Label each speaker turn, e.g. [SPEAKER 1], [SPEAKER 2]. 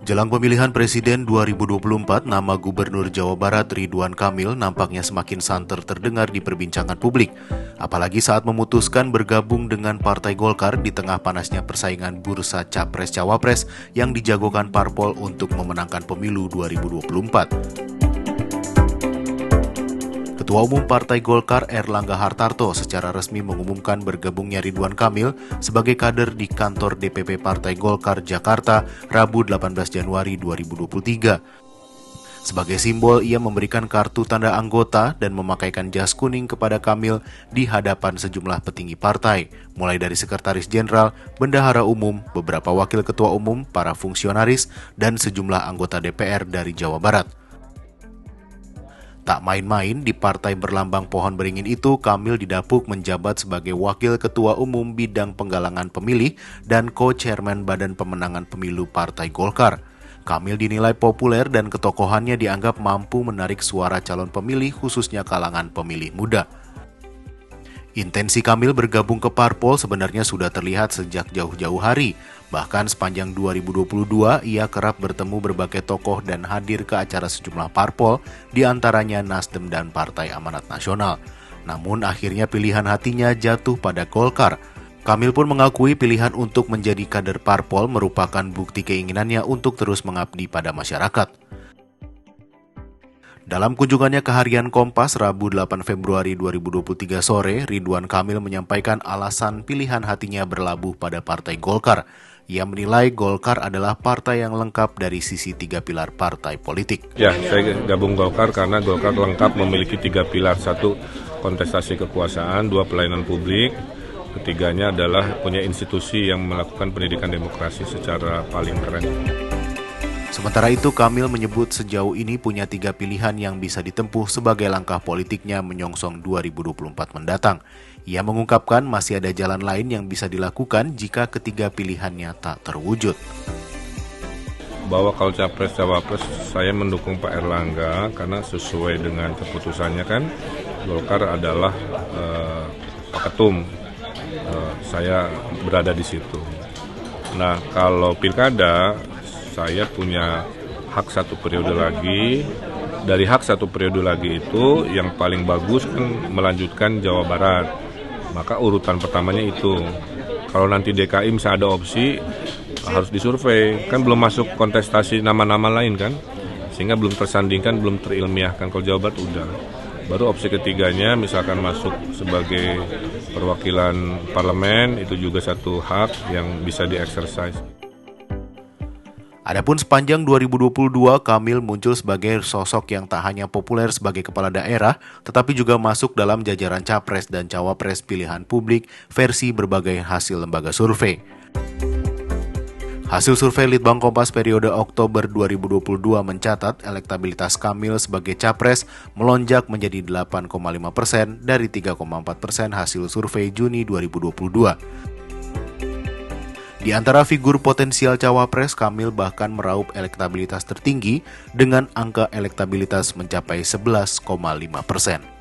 [SPEAKER 1] Jelang pemilihan Presiden 2024, nama Gubernur Jawa Barat Ridwan Kamil nampaknya semakin santer terdengar di perbincangan publik. Apalagi saat memutuskan bergabung dengan Partai Golkar di tengah panasnya persaingan bursa Capres-Cawapres yang dijagokan parpol untuk memenangkan pemilu 2024. Ketua Umum Partai Golkar Erlangga Hartarto secara resmi mengumumkan bergabungnya Ridwan Kamil sebagai kader di kantor DPP Partai Golkar Jakarta Rabu 18 Januari 2023. Sebagai simbol, ia memberikan kartu tanda anggota dan memakaikan jas kuning kepada Kamil di hadapan sejumlah petinggi partai, mulai dari Sekretaris Jenderal, Bendahara Umum, beberapa wakil ketua umum, para fungsionaris, dan sejumlah anggota DPR dari Jawa Barat. Tak main-main, di partai berlambang pohon beringin itu, Kamil didapuk menjabat sebagai Wakil Ketua Umum Bidang Penggalangan Pemilih dan Co-Chairman Badan Pemenangan Pemilu Partai Golkar. Kamil dinilai populer dan ketokohannya dianggap mampu menarik suara calon pemilih khususnya kalangan pemilih muda. Intensi Kamil bergabung ke parpol sebenarnya sudah terlihat sejak jauh-jauh hari. Bahkan sepanjang 2022, ia kerap bertemu berbagai tokoh dan hadir ke acara sejumlah parpol, diantaranya Nasdem dan Partai Amanat Nasional. Namun akhirnya pilihan hatinya jatuh pada Golkar. Kamil pun mengakui pilihan untuk menjadi kader parpol merupakan bukti keinginannya untuk terus mengabdi pada masyarakat. Dalam kunjungannya ke Harian Kompas Rabu 8 Februari 2023 sore, Ridwan Kamil menyampaikan alasan pilihan hatinya berlabuh pada Partai Golkar. Ia menilai Golkar adalah partai yang lengkap dari sisi 3 pilar partai politik.
[SPEAKER 2] Ya, saya gabung Golkar karena Golkar lengkap memiliki 3 pilar. 1, kontestasi kekuasaan, 2, pelayanan publik. Ketiganya adalah punya institusi yang melakukan pendidikan demokrasi secara paling keren.
[SPEAKER 1] Sementara itu, Kamil menyebut sejauh ini punya 3 pilihan yang bisa ditempuh sebagai langkah politiknya menyongsong 2024 mendatang. Ia mengungkapkan masih ada jalan lain yang bisa dilakukan jika ketiga pilihannya tak terwujud.
[SPEAKER 2] Bahwa kalau Capres-Cawapres saya mendukung Pak Erlangga karena sesuai dengan keputusannya kan Golkar adalah Pak Ketum. Saya berada di situ. Nah, kalau pilkada saya punya hak 1 periode lagi. Dari hak 1 periode lagi itu yang paling bagus kan melanjutkan Jawa Barat. Maka urutan pertamanya itu. Kalau nanti DKI misalnya ada opsi harus disurvei. Kan belum masuk kontestasi nama-nama lain kan. Sehingga belum tersandingkan, belum terilmiahkan. Kalau Jawa Barat udah. Baru opsi ketiganya misalkan masuk sebagai perwakilan parlemen, itu juga satu hak yang bisa dieksersis.
[SPEAKER 1] Adapun sepanjang 2022, Kamil muncul sebagai sosok yang tak hanya populer sebagai kepala daerah, tetapi juga masuk dalam jajaran Capres dan Cawapres pilihan publik versi berbagai hasil lembaga survei. Hasil survei Litbang Kompas periode Oktober 2022 mencatat elektabilitas Kamil sebagai Capres melonjak menjadi 8,5% dari 3,4% hasil survei Juni 2022. Di antara figur potensial Cawapres, Kamil bahkan meraup elektabilitas tertinggi dengan angka elektabilitas mencapai 11,5%.